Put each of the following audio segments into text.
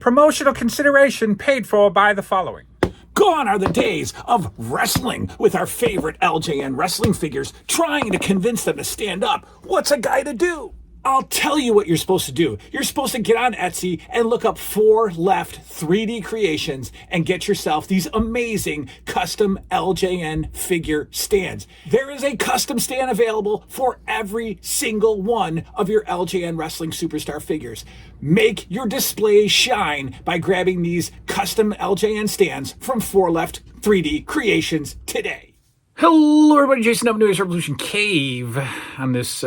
Promotional consideration paid for by the following. Gone are the days of wrestling with our favorite LJN wrestling figures, trying to convince them to stand up. What's a guy to do? I'll tell you what you're supposed to do. You're supposed to get on Etsy and look up 4 Left 3D Creations and get yourself these amazing custom LJN figure stands. There is a custom stand available for every single one of your LJN Wrestling Superstar figures. Make your display shine by grabbing these custom LJN stands from 4 Left 3D Creations today. Hello everybody, Jason W. News Revolution Cave on this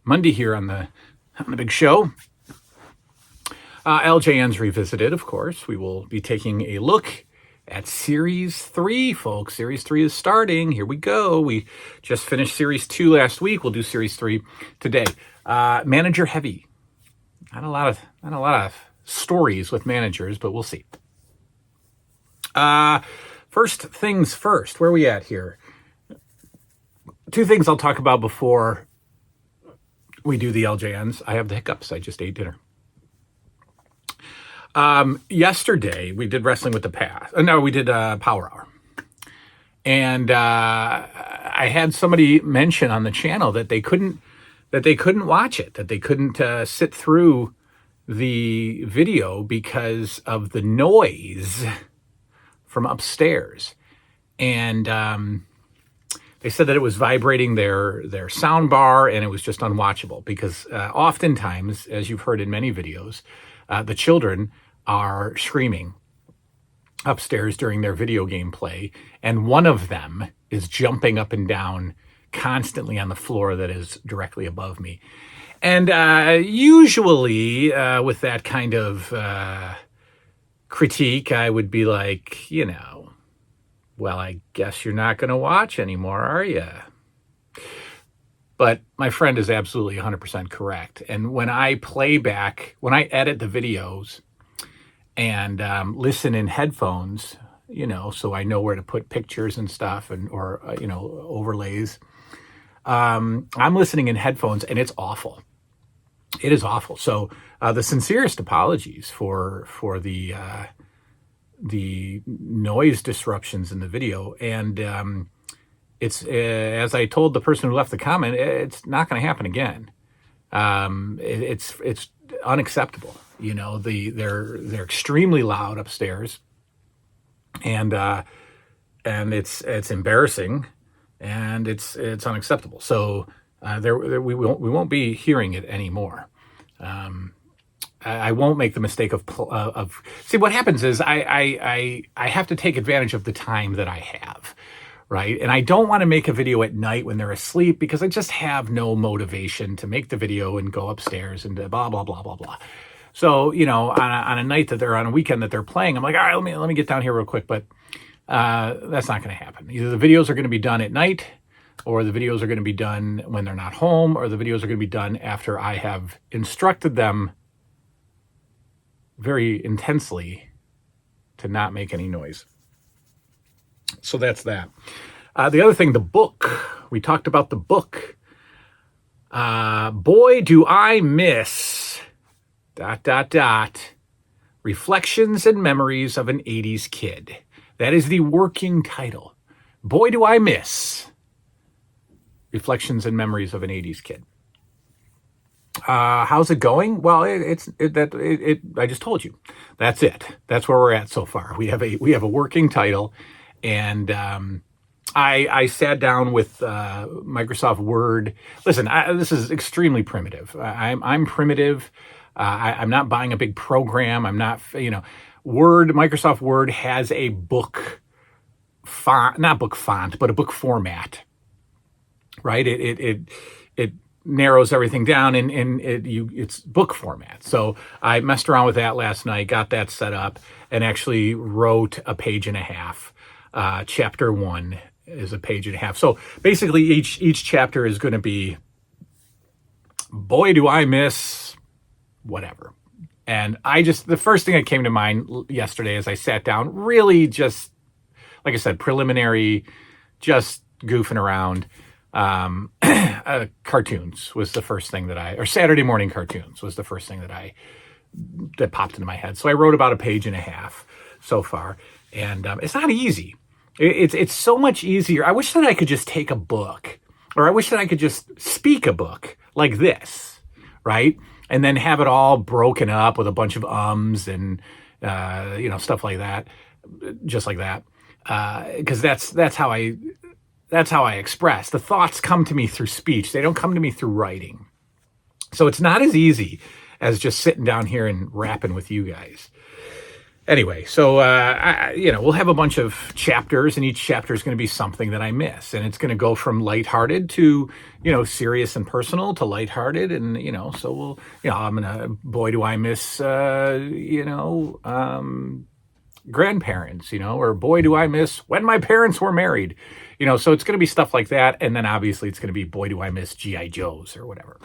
Monday here on the big show. LJN's Revisited, of course. We will be taking a look at Series 3, folks. Series 3 is starting. Here we go. We just finished Series 2 last week. We'll do Series 3 today. Manager heavy. Not a lot of stories with managers, but we'll see. First things first. Where are we at here? 2 things I'll talk about before we do the LJNs. I have the hiccups. I just ate dinner. Yesterday, we did Wrestling with the Past. No, we did Power Hour. And I had somebody mention on the channel that they couldn't watch it, that they couldn't sit through the video because of the noise from upstairs. And they said that it was vibrating their sound bar, and it was just unwatchable because oftentimes, as you've heard in many videos, the children are screaming upstairs during their video game play, and one of them is jumping up and down constantly on the floor that is directly above me. And usually with that kind of critique, I would be like, well, I guess you're not going to watch anymore, are you? But my friend is absolutely 100% correct. And when I play back, when I edit the videos and listen in headphones, so I know where to put pictures and stuff or overlays, I'm listening in headphones and it's awful. It is awful. So the sincerest apologies for the noise disruptions in the video. And it's as I told the person who left the comment, it's not going to happen again. It's unacceptable. They're extremely loud upstairs, and it's embarrassing, and it's unacceptable. So we won't be hearing it anymore. I won't make the mistake of see, what happens is I have to take advantage of the time that I have, right? And I don't want to make a video at night when they're asleep because I just have no motivation to make the video and go upstairs and blah, blah, blah, blah, blah. So, on a night that they're on a weekend that they're playing, I'm like, all right, let me get down here real quick. But that's not going to happen. Either the videos are going to be done at night, or the videos are going to be done when they're not home, or the videos are going to be done after I have instructed them very intensely to not make any noise. So that's that. The other thing, the book. We talked about the book. Boy, do I miss... ... Reflections and Memories of an 80s Kid. That is the working title. Boy, do I miss Reflections and Memories of an 80s Kid. How's it going? Well, I just told you. That's it. That's where we're at so far. We have a working title, and I sat down with Microsoft Word. Listen, this is extremely primitive. I'm primitive. I'm not buying a big program. I'm not, Word. Microsoft Word has a book font, not book font, but a book format, right? It narrows everything down and it's book format. So I messed around with that last night, got that set up, and actually wrote a page and a half. Chapter 1 is a page and a half. So basically each chapter is going to be, boy, do I miss whatever. And the first thing that came to mind yesterday as I sat down, really just, like I said, preliminary, just goofing around. Cartoons was the first thing or Saturday morning cartoons was the first thing that that popped into my head. So I wrote about a page and a half so far, and it's not easy. It's so much easier. I wish that I could just take a book, or I wish that I could just speak a book like this, right? And then have it all broken up with a bunch of ums and stuff like that, just like that. Because that's how I express. The thoughts come to me through speech. They don't come to me through writing. So it's not as easy as just sitting down here and rapping with you guys. Anyway, so we'll have a bunch of chapters, and each chapter is going to be something that I miss, and it's going to go from lighthearted to serious and personal to lighthearted, and so we'll I'm gonna boy do I miss grandparents, or boy do I miss when my parents were married, so it's going to be stuff like that, and then obviously it's going to be boy do I miss GI Joes or whatever.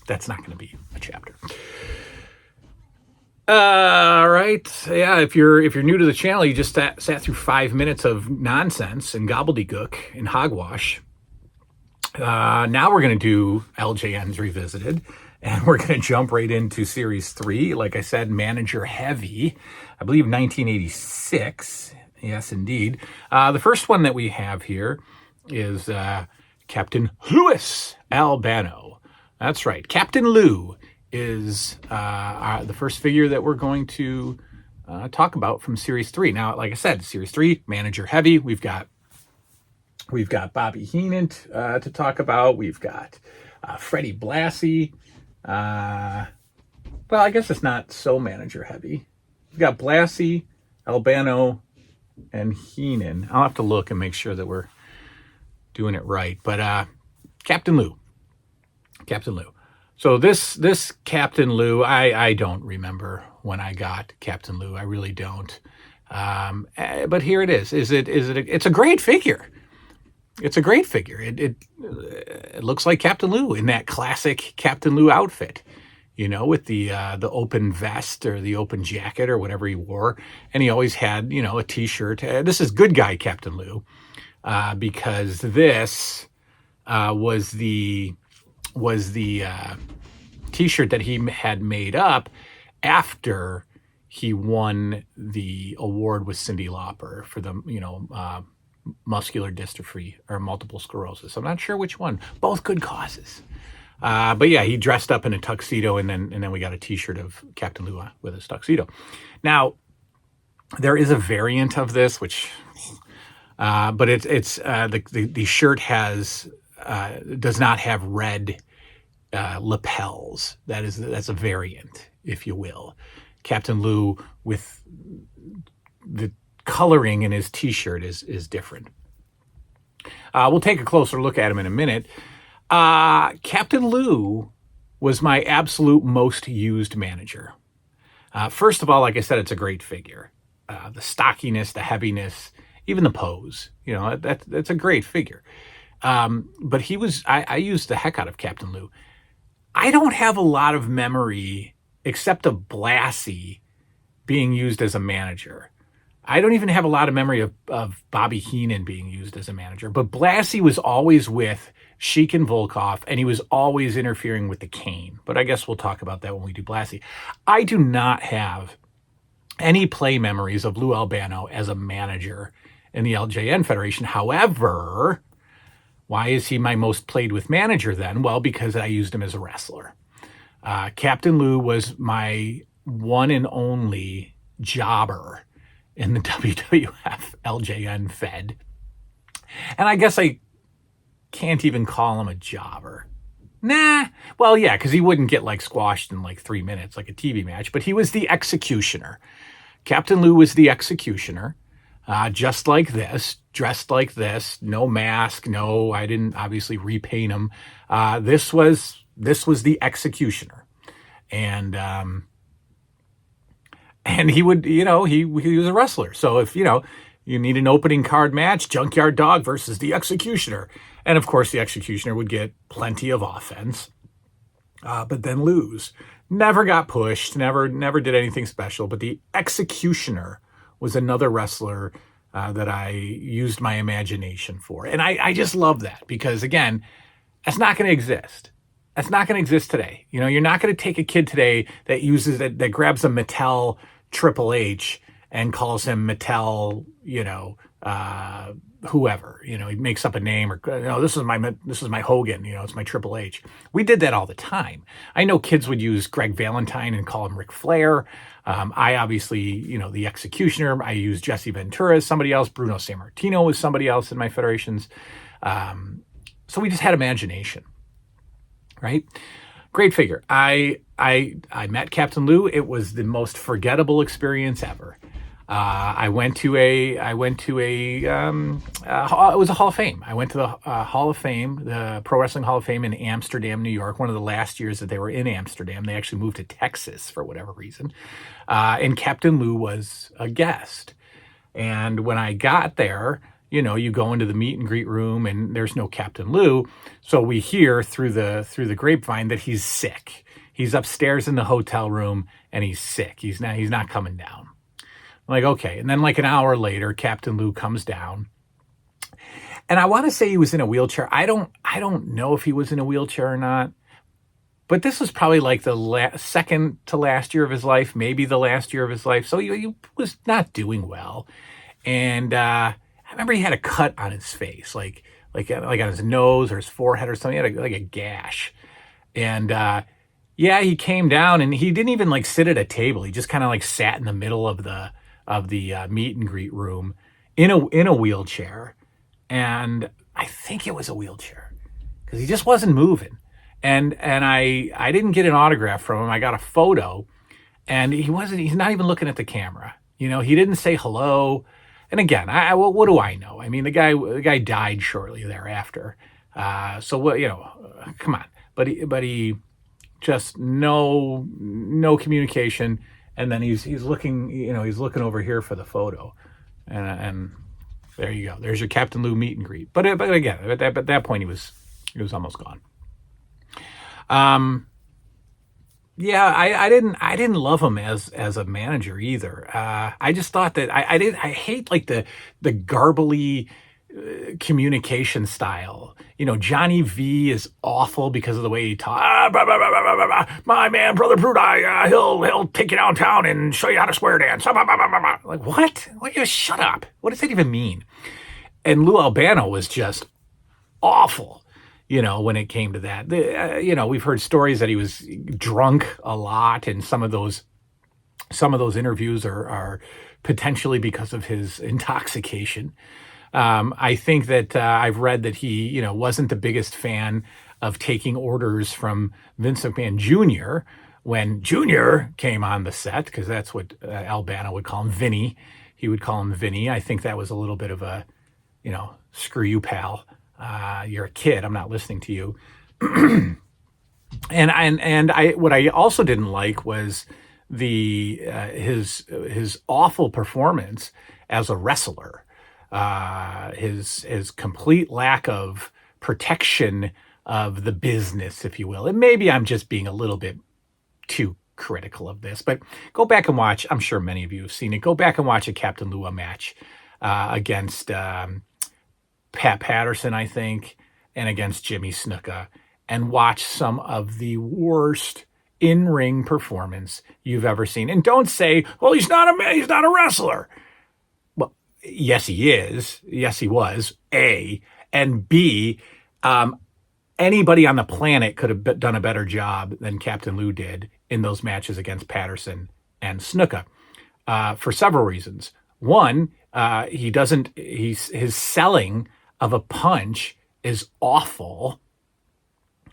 That's not going to be a chapter. All right. Yeah, if you're new to the channel, you just sat through 5 minutes of nonsense and gobbledygook and hogwash. Now we're going to do LJN's Revisited, and we're going to jump right into Series 3. Like I said, Manager Heavy, I believe 1986. Yes, indeed. The first one that we have here is Captain Lou Albano. That's right. Captain Lou is the first figure that we're going to talk about from Series 3. Now, like I said, Series 3, Manager Heavy. We've got Bobby Heenan to talk about. We've got Freddie Blassie. Well, I guess it's not so Manager Heavy. We've got Blassie, Albano, and Heenan. I'll have to look and make sure that we're doing it right. But Captain Lou. So this Captain Lou, I don't remember when I got Captain Lou. I really don't. But here it is. It's a great figure. It's a great figure. It looks like Captain Lou in that classic Captain Lou outfit, with the open vest or the open jacket or whatever he wore, and he always had a T-shirt. This is good guy Captain Lou, because this was the T-shirt that he had made up after he won the award with Cyndi Lauper for the muscular dystrophy or multiple sclerosis. I'm not sure which one. Both good causes. But yeah, he dressed up in a tuxedo, and then we got a T-shirt of Captain Lou with his tuxedo. Now, there is a variant of this, which, but it's the shirt does not have red lapels. That's a variant, if you will. Captain Lou with the coloring in his T-shirt is different. We'll take a closer look at him in a minute. Captain Lou was my absolute most used manager. First of all, like I said, it's a great figure. The stockiness, the heaviness, even the pose. That's a great figure. But I used the heck out of Captain Lou. I don't have a lot of memory except of Blassie being used as a manager. I don't even have a lot of memory of Bobby Heenan being used as a manager, but Blassie was always with Sheik and Volkov, and he was always interfering with the cane. But I guess we'll talk about that when we do Blassie. I do not have any play memories of Lou Albano as a manager in the LJN Federation. However, why is he my most played with manager then? Well, because I used him as a wrestler. Captain Lou was my one and only jobber in the WWF LJN Fed. And I guess I can't even call him a jobber. Nah. Well, yeah, because he wouldn't get squashed in 3 minutes like a TV match, but he was the executioner. Captain Lou was the executioner. Just like this, dressed like this, no mask, no, I didn't obviously repaint him. This was the executioner. And he would, he was a wrestler. So if, you need an opening card match, Junkyard Dog versus the executioner. And of course, the executioner would get plenty of offense, but then lose. Never got pushed, never did anything special. But the executioner was another wrestler that I used my imagination for. And I just love that because, again, that's not going to exist. That's not going to exist today. You know, you're not going to take a kid today that grabs a Mattel Triple H and calls him Mattel, whoever. You know, he makes up a name or, this is my Hogan. You know, it's my Triple H. We did that all the time. I know kids would use Greg Valentine and call him Ric Flair. I obviously, the Executioner. I use Jesse Ventura as somebody else. Bruno Sammartino was somebody else in my federations. So we just had imagination, right? Great figure. I met Captain Lou. It was the most forgettable experience ever. It was a Hall of Fame. I went to the Hall of Fame, the Pro Wrestling Hall of Fame in Amsterdam, New York, one of the last years that they were in Amsterdam. They actually moved to Texas for whatever reason. And Captain Lou was a guest. And when I got there, you go into the meet and greet room and there's no Captain Lou. So we hear through the grapevine that he's sick. He's upstairs in the hotel room and he's sick. He's not coming down. I'm like, okay. And then like an hour later, Captain Lou comes down. And I want to say he was in a wheelchair. I don't know if he was in a wheelchair or not. But this was probably like the second to last year of his life, maybe the last year of his life. So he was not doing well. And I remember he had a cut on his face, like on his nose or his forehead or something. He had like a gash. And he came down and he didn't even like sit at a table. He just kind of like sat in the middle of the meet and greet room in a wheelchair. And I think it was a wheelchair because he just wasn't moving. And I didn't get an autograph from him. I got a photo and he's not even looking at the camera. He didn't say hello. And again, what do I know? I mean, the guy died shortly thereafter. So what, come on, but he just no communication. And then he's looking, he's looking over here for the photo, and there you go. There's your Captain Lou meet and greet. But again, at that point, he was almost gone. I didn't love him as a manager either. I just thought that I hate like the garbly communication style. Johnny V is awful because of the way he talks. My man, Brother Brudai, he'll take you downtown and show you how to square dance. Like, what? Just shut up. What does that even mean? And Lou Albano was just awful, when it came to that. We've heard stories that he was drunk a lot, and some of those interviews are potentially because of his intoxication. I think that I've read that he, wasn't the biggest fan of taking orders from Vince McMahon Jr. when Jr. came on the set, because that's what Albano would call him, Vinny. He would call him Vinny. I think that was a little bit of a, screw you, pal. You're a kid. I'm not listening to you. And what I also didn't like was his awful performance as a wrestler. His complete lack of protection of the business, if you will. And maybe I'm just being a little bit too critical of this, but go back and watch. I'm sure many of you have seen it. Go back and watch a Captain Lou match against Pat Patterson, I think, and against Jimmy Snuka, and watch some of the worst in-ring performance you've ever seen. And don't say, well, he's not a wrestler. Yes, he is. Yes, he was. A. And B, anybody on the planet could have done a better job than Captain Lou did in those matches against Patterson and Snuka for several reasons. One, his selling of a punch is awful.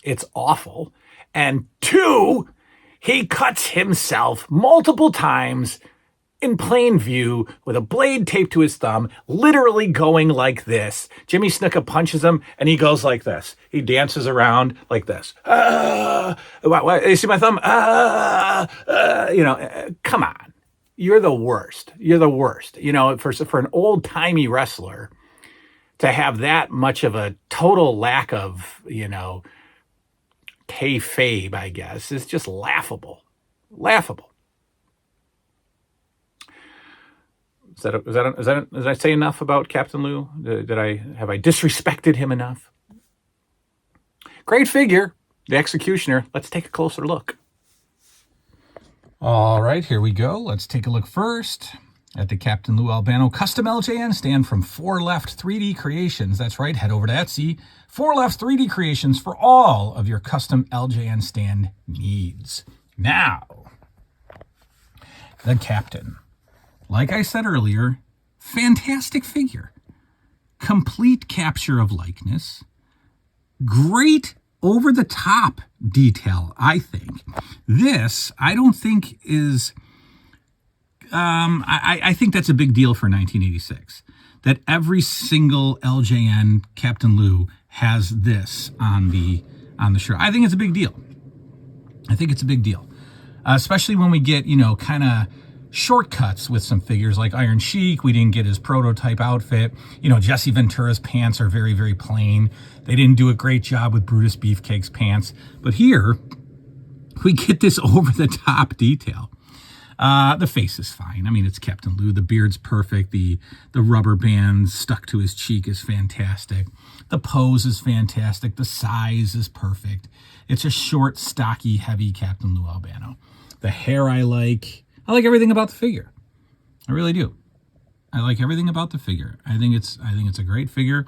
It's awful. And two, he cuts himself multiple times in plain view with a blade taped to his thumb, literally going like this. Jimmy Snuka punches him and he goes like this. He dances around like this. You see my thumb? Come on. You're the worst. You're the worst. For an old timey wrestler to have that much of a total lack of, kayfabe, I guess, is just laughable. Laughable. Did I say enough about Captain Lou? Have I disrespected him enough? Great figure. the executioner. Let's take a closer look. All right, here we go. Let's take a look first at the Captain Lou Albano Custom LJN stand from 4 Left 3D Creations. That's right, head over to Etsy. 4 Left 3D Creations for all of your custom LJN stand needs. Now, the Captain. Like I said earlier, fantastic figure. Complete capture of likeness. Great over-the-top detail, I think. This, I don't think is... I think that's a big deal for 1986. That every single LJN Captain Lou has this on the shirt. I think it's a big deal. I think it's a big deal. Especially when we get, kind of shortcuts with some figures like Iron Sheik. We didn't get his prototype outfit. Jesse Ventura's pants are very, very plain. They didn't do a great job with Brutus Beefcake's pants. But here, we get this over-the-top detail. The face is fine. I mean, it's Captain Lou. The beard's perfect. The rubber bands stuck to his cheek is fantastic. The pose is fantastic. The size is perfect. It's a short, stocky, heavy Captain Lou Albano. The hair I like. I like everything about the figure. I really do. I like everything about the figure. I think it's a great figure,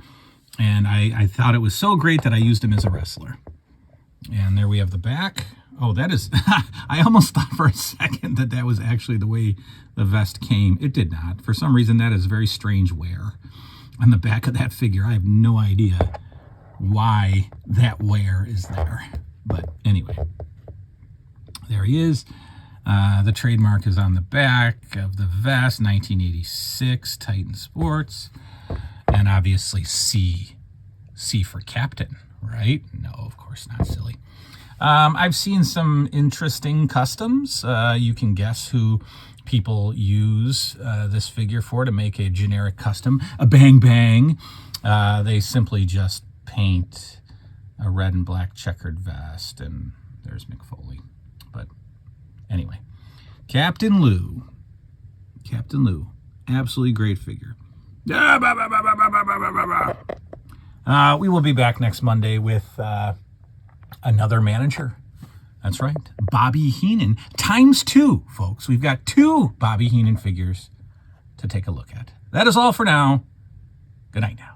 and I thought it was so great that I used him as a wrestler. And there we have the back. Oh, that is... I almost thought for a second that was actually the way the vest came. It did not. For some reason, that is very strange wear on the back of that figure. I have no idea why that wear is there. But anyway, there he is. The trademark is on the back of the vest, 1986, Titan Sports. And obviously C for Captain, right? No, of course not, silly. I've seen some interesting customs. You can guess who people use this figure for to make a generic custom. A Bang Bang. They simply just paint a red and black checkered vest, and there's Mick Foley. But anyway, Captain Lou. Captain Lou. Absolutely great figure. We will be back next Monday with... another manager. That's right. Bobby Heenan. ×2, folks. We've got 2 Bobby Heenan figures to take a look at. That is all for now. Good night now.